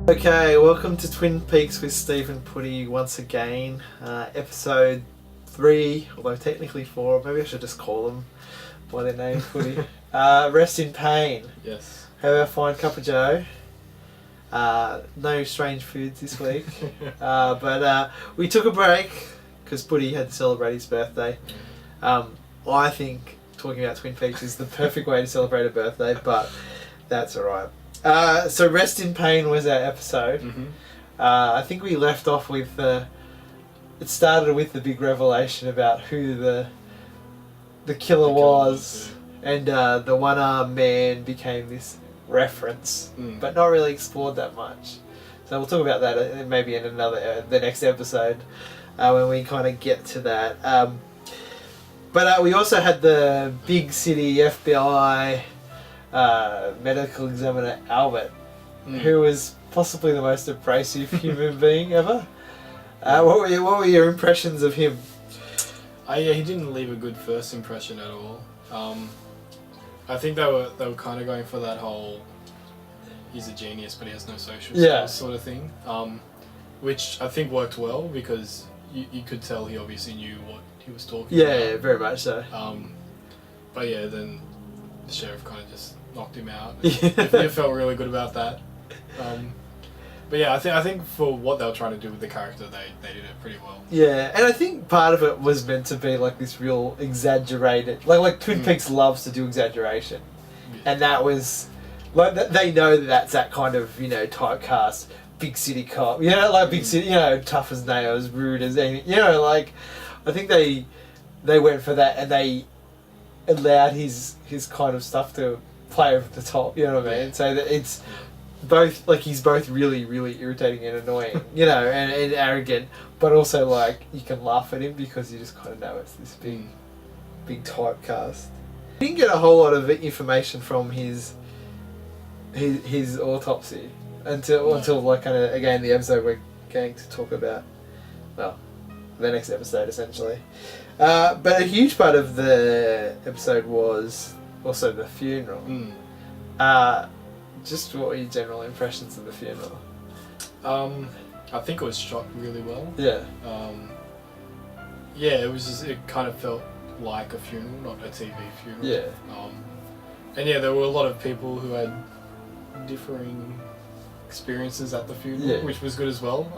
Okay, welcome to Twin Peaks with Steve and Putty once again. Episode 3, although technically 4, maybe I should just call them by their name, Putty. Rest in pain. Yes. Have our fine cup of joe. No strange foods this week. But we took a break because Putty had to celebrate his birthday. I think talking about Twin Peaks is the perfect way to celebrate a birthday, but that's alright. So Rest in Pain was our episode. Mm-hmm. I think we left off with it started with the big revelation about who the killer was, and the one-armed man became this reference, but not really explored that much. So we'll talk about that maybe in the next episode when we kind of get to that. But we also had the big city FBI medical examiner Albert, who was possibly the most abrasive human being ever. What were your impressions of him? Yeah, he didn't leave a good first impression at all. I think they were kind of going for that whole he's a genius but he has no social skills sort of thing, which I think worked well because you could tell he obviously knew what he was talking about. Yeah, very much so. But yeah, then the sheriff kind of just knocked him out. I felt really good about that. But yeah, I think for what they were trying to do with the character, they did it pretty well. Yeah, and I think part of it was meant to be like this real exaggerated, like Twin Peaks loves to do exaggeration, and that was like they know that's that kind of typecast big city cop, like big city, tough as nails, rude as anything, like I think they went for that and they allowed his kind of stuff to play over the top, you know what I mean? So that it's both, like, he's both really, really irritating and annoying, and arrogant, but also, like, you can laugh at him because you just kind of know it's this big typecast. We didn't get a whole lot of information from his autopsy until like, kind of, again, the episode we're going to talk about, well, the next episode, essentially. But a huge part of the episode was also the funeral. Just what were your general impressions of the funeral? I think it was shot really well. Yeah. Yeah, it kind of felt like a funeral, not a TV funeral. Yeah. And yeah, there were a lot of people who had differing experiences at the funeral, which was good as well.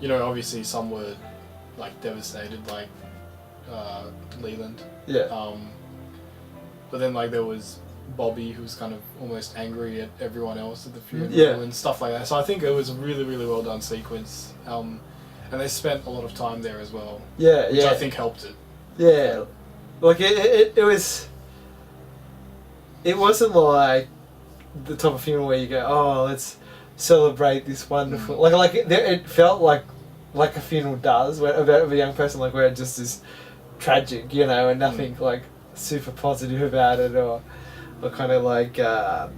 Obviously some were like devastated, like Leland. Yeah. But then like there was Bobby, who was kind of almost angry at everyone else at the funeral and stuff like that. So I think it was a really, really well done sequence. And they spent a lot of time there as well. Yeah, which I think helped it. Yeah. Like it wasn't like the type of funeral where you go, oh, let's celebrate this wonderful... Like it felt like a funeral does, about a young person, like where it just is tragic, and nothing like super positive about it or kind of like I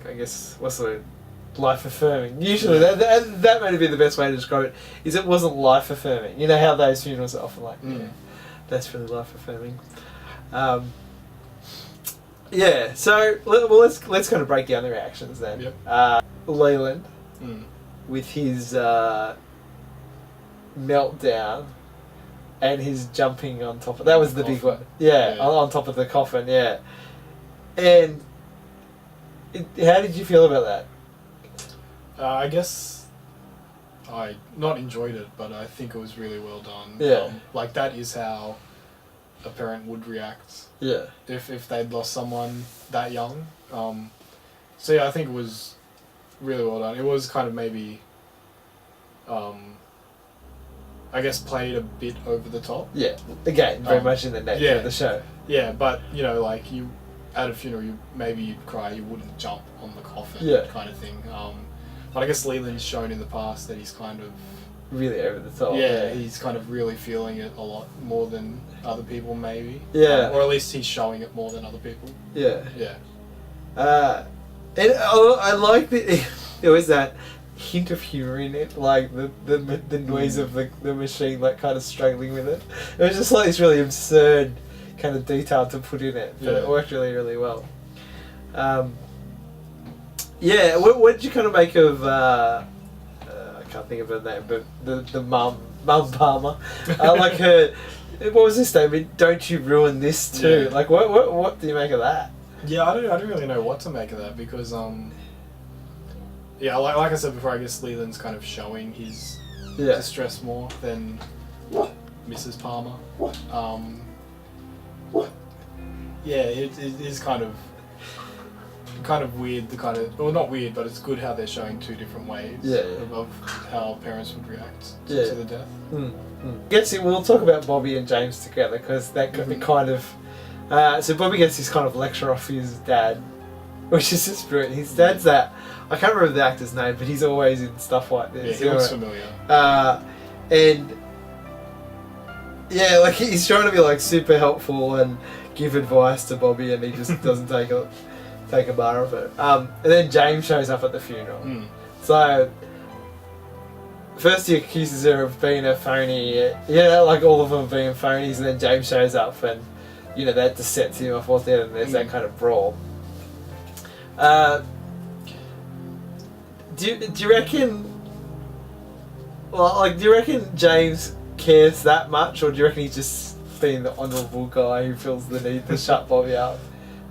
guess what's the word, life affirming. Usually that might be the best way to describe it, is it wasn't life affirming. You know how those funerals are often like, that's really life affirming. So let's kind of break down the reactions then. Leland with his meltdown and his jumping on top of... That was the big one. On top of the coffin, And how did you feel about that? I guess I not enjoyed it, but I think it was really well done. Like, that is how a parent would react if they'd lost someone that young. So yeah, I think it was really well done. It was kind of maybe... I guess played a bit over the top. Yeah, again, very much in the nature of the show. Yeah, but like you at a funeral, you'd cry, you wouldn't jump on the coffin, kind of thing. But I guess Leland's shown in the past that he's kind of really over the top. Yeah, he's kind of really feeling it a lot more than other people, maybe. Or at least he's showing it more than other people. And I like that there was that hint of humour in it, like the noise of the machine, like kind of struggling with it. It was just like this really absurd kind of detail to put in it, but it worked really, really well. Yeah, what did you kind of make of? I can't think of her name, but the mum Palmer, like her. What was this statement? Don't you ruin this too? Yeah. Like what do you make of that? Yeah, I don't really know what to make of that because yeah, like I said before, I guess Leland's kind of showing his distress more than Mrs. Palmer. Yeah, it is kind of weird. Well, not weird, but it's good how they're showing two different ways of how parents would react to the death. We'll talk about Bobby and James together because that kind of. So Bobby gets this kind of lecture off his dad, which is just brilliant. His dad's that. I can't remember the actor's name, but he's always in stuff like this. Yeah, he looks familiar. And yeah, like he's trying to be like super helpful and give advice to Bobby, and he just doesn't take a bar of it. And then James shows up at the funeral. So first he accuses her of being a phony. Like all of them being phonies, and then James shows up and that just sets him off altogether, and there's that kind of brawl. Do you reckon? Well, do you reckon James cares that much, or do you reckon he's just being the honourable guy who feels the need to shut Bobby up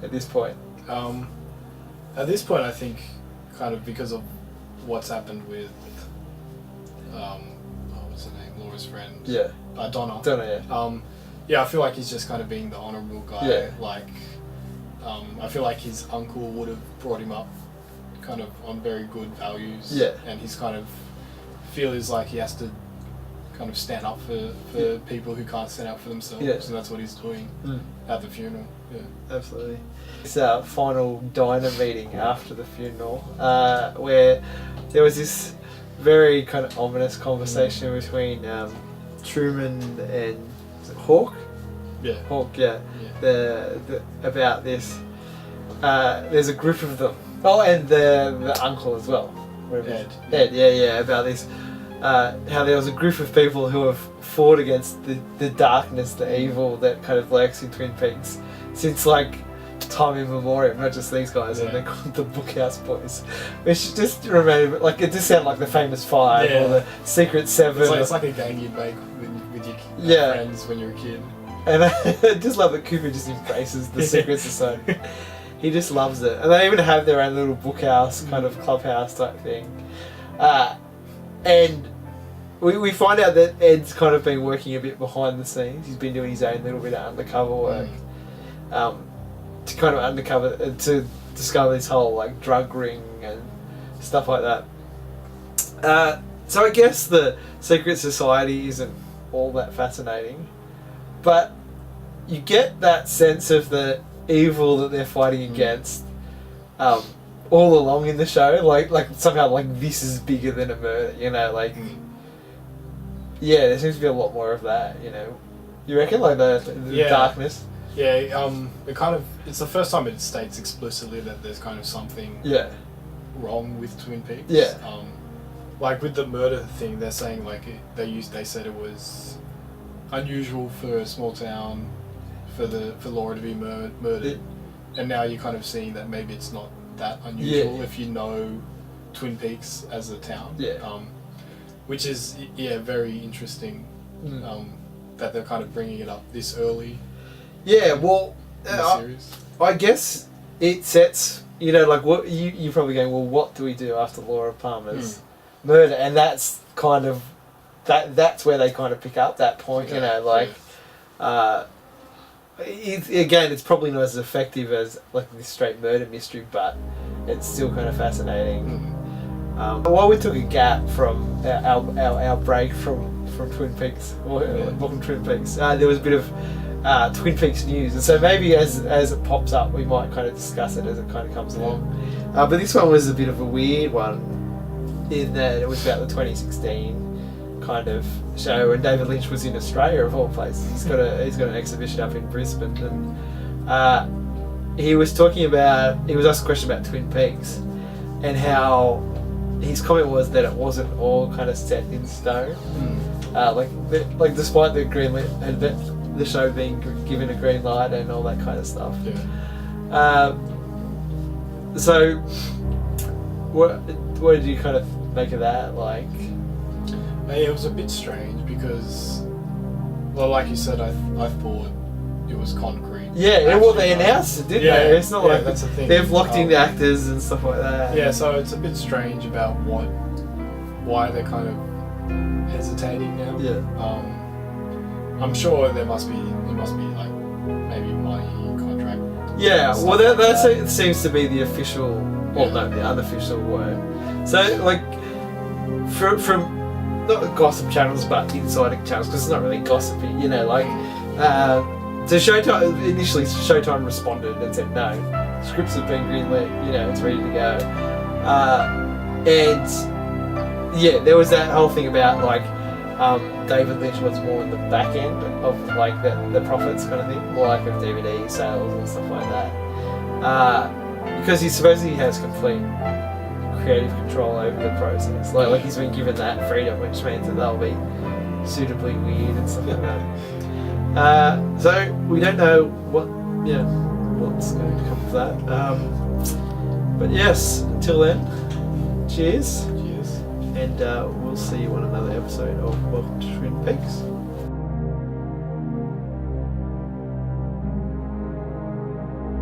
at this point? At this point, I think kind of because of what's happened with what's her name, Laura's friend. Yeah. Donna. Donna, yeah. Yeah, I feel like he's just kind of being the honourable guy. Yeah. Like, I feel like his uncle would have brought him up kind of on very good values. Yeah. And he's kind of feels like he has to kind of stand up for people who can't stand up for themselves. Yeah. And that's what he's doing at the funeral. Yeah. Absolutely. It's our final diner meeting after the funeral, where there was this very kind of ominous conversation between Truman and Hawk. Yeah. Hawk, yeah. About this. There's a group of them. Oh, and the uncle as well. Ed. Yeah, about this. How there was a group of people who have fought against the darkness, the evil that kind of lurks in Twin Peaks since like time immemorial. Not just these guys, and they're called the Bookhouse Boys, which just reminded like it just sounded like the Famous Five or the Secret Seven. It's like a game you'd make with your friends when you're a kid. And I just love that Cooper just embraces the Secret Society. He just loves it, and they even have their own little bookhouse kind of clubhouse type thing. And we find out that Ed's kind of been working a bit behind the scenes. He's been doing his own little bit of undercover work to kind of to discover this whole like drug ring and stuff like that. So I guess the Secret Society isn't all that fascinating, but you get that sense of the evil that they're fighting against all along in the show, like somehow like this is bigger than a murder, yeah, there seems to be a lot more of that, you reckon, like the darkness. It's the first time it states explicitly that there's kind of something wrong with Twin Peaks. Like with the murder thing, they're saying like they said it was unusual for a small town for Laura to be murdered, and now you're kind of seeing that maybe it's not that unusual if you know Twin Peaks as a town. Which is very interesting that they're kind of bringing it up this early. Well, in the series. I guess it sets like what you're probably going. Well, what do we do after Laura Palmer's murder? And that's kind of that's where they kind of pick up that point. It's probably not as effective as like this straight murder mystery, but it's still kind of fascinating. While we took a gap from our break from Twin Peaks, welcome Twin Peaks, there was a bit of Twin Peaks news, and so maybe as it pops up, we might kind of discuss it as it kind of comes along. But this one was a bit of a weird one, in that it was about the 2016 kind of show, and David Lynch was in Australia of all places. He's got an exhibition up in Brisbane, and he was asked a question about Twin Peaks and how his comment was that it wasn't all kind of set in stone. Like despite the green light and the show being given a green light and all that kind of stuff. So what did you kind of make of that? Like, it was a bit strange because, well, like you said, I thought it was concrete. Yeah, well, they announced it, didn't they? It's not like that's the thing. They've locked in the actors and stuff like that. Yeah, so it's a bit strange about why they're kind of hesitating now. Yeah. I'm sure it must be like maybe money contract. Yeah, well, that seems to be the official, well, no, the unofficial word. So, like, from not gossip channels, but insider channels, because it's not really gossipy, you know, like, so Showtime responded and said, no, scripts have been greenlit, you know, it's ready to go. And, yeah, there was that whole thing about, like, David Lynch was more in the back end of, like, the profits kind of thing, more like of DVD sales and stuff like that. Because he supposedly has complete creative control over the process. Like he's been given that freedom, which means that they'll be suitably weird and stuff like that. So we don't know what's going to come of that. But yes, until then, cheers. Cheers. And we'll see you on another episode of Welcome to Twin Peaks.